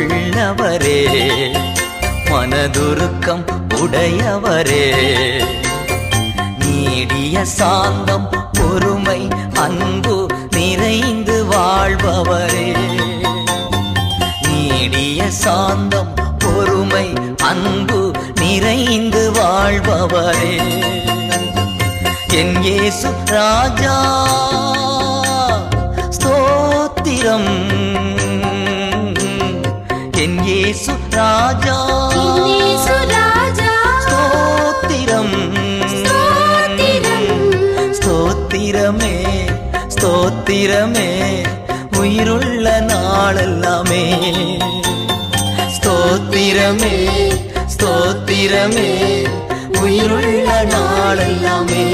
உள்ளவரே, மனதுருக்கம் உடையவரே, நீடிய சாந்தம் பொறுமை அன்பு நிறைந்து வாழ்பவரே, நீடிய சாந்தம் பொறுமை அன்பு நிறைந்து வாழ்பவரே, என் இயேசு ராஜா ஸ்தோத்திரம், என் இயேசு ராஜா ஸ்தோத்திரம், ஸ்தோத்திரமே ஸ்தோத்திரமே உயிருள்ள நாளெல்லாமே, ஸ்தோத்திரமே ஸ்தோத்திரமே உயிருள்ள நாளெல்லாமே.